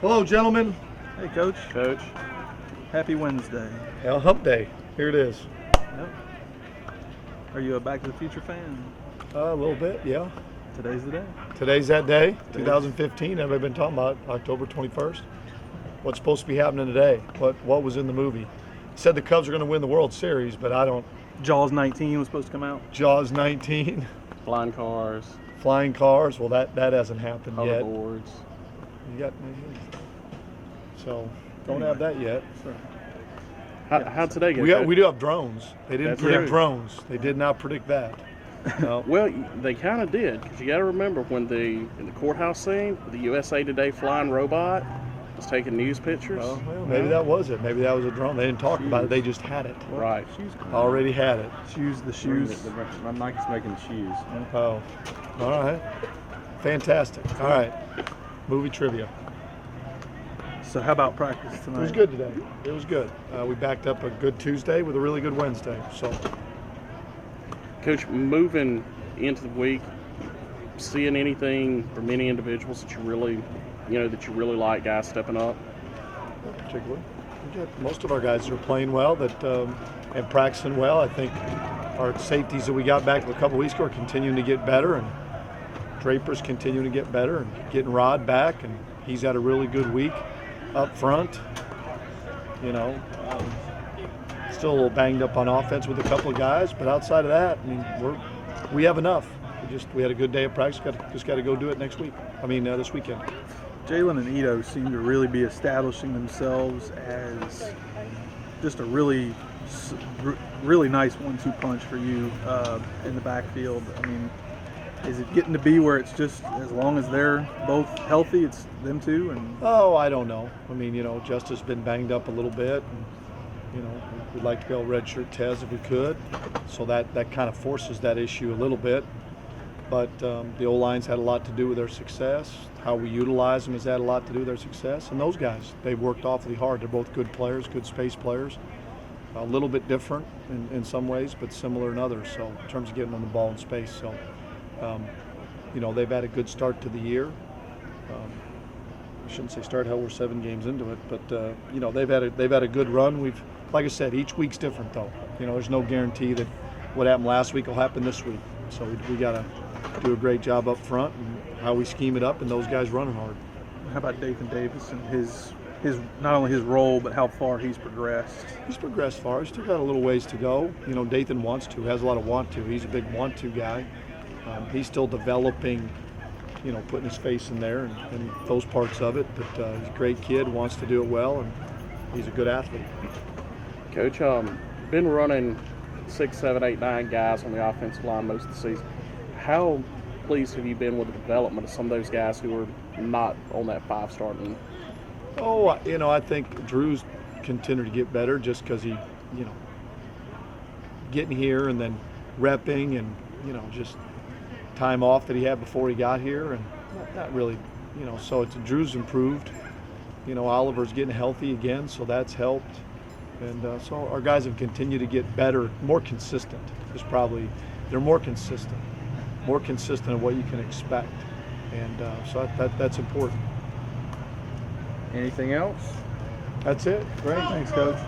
Hello, gentlemen. Hey, Coach. Coach. Happy Wednesday. Hell, hump day. Here it is. Yep. Are you a Back to the Future fan? A little bit, yeah. Today's the day. Today's that day, 2015. Everybody been talking about October 21st. What's supposed to be happening today? What was in the movie? Said the Cubs are going to win the World Series, but I don't. Jaws 19 was supposed to come out. Jaws 19. Flying cars. Flying cars. Well, that hasn't happened yet. Hoverboards. You got. So don't have that yet. How'd today go? We do have drones. They didn't That's predict right. drones. They did not predict that. No. Well, they kind of did, because you got to remember when in the courthouse scene, the USA Today flying robot was taking news pictures. Well, maybe that was it. Maybe that was a drone. They didn't talk about it. They just had it. Right. Already had it. The shoes. Nike's making the shoes. Oh, all right. Fantastic. All right. Movie trivia. So how about practice tonight? It was good today. It was good. We backed up a good Tuesday with a really good Wednesday. So, Coach, moving into the week, seeing anything from any individuals that you really like, guys stepping up? particularly, most of our guys are playing well and practicing well. I think our safeties that we got back a couple weeks ago are continuing to get better, and Draper's continuing to get better, and getting Rod back, and he's had a really good week up front. Still a little banged up on offense with a couple of guys, but outside of that, I mean, we have enough. We had a good day of practice. Just got to go do it next week. This weekend. Jalen and Ito seem to really be establishing themselves as just a really nice 1-2 punch for you in the backfield. I mean, is it getting to be where it's just as long as they're both healthy, it's them two? I don't know. Justice been banged up a little bit. And, we'd like to go redshirt Tez if we could. So that kind of forces that issue a little bit. But the O-line's had a lot to do with their success. How we utilize them has had a lot to do with their success. And those guys, they've worked awfully hard. They're both good players, good space players. A little bit different in some ways, but similar in others. So in terms of getting on the ball in space. So, they've had a good start to the year. I shouldn't say start, hell, we're 7 games into it. But, they've had a good run. Like I said, each week's different, though. There's no guarantee that what happened last week will happen this week. So we got to do a great job up front and how we scheme it up, and those guys running hard. How about Dathan Davis and his not only his role, but how far he's progressed? He's progressed far. He's still got a little ways to go. Dathan has a lot of want to. He's a big want to guy. He's still developing, putting his face in there and those parts of it. But he's a great kid, wants to do it well, and he's a good athlete. Coach, been running 6, 7, 8, 9 guys on the offensive line most of the season. How pleased have you been with the development of some of those guys who are not on that 5 starting? I think Drew's continued to get better just because he, getting here and then repping and, just time off that he had before he got here, and not really, so Drew's improved. Oliver's getting healthy again, so that's helped. And so our guys have continued to get better, more consistent. They're more consistent of what you can expect. And so that's important. Anything else? That's it. Great. Thanks, Coach.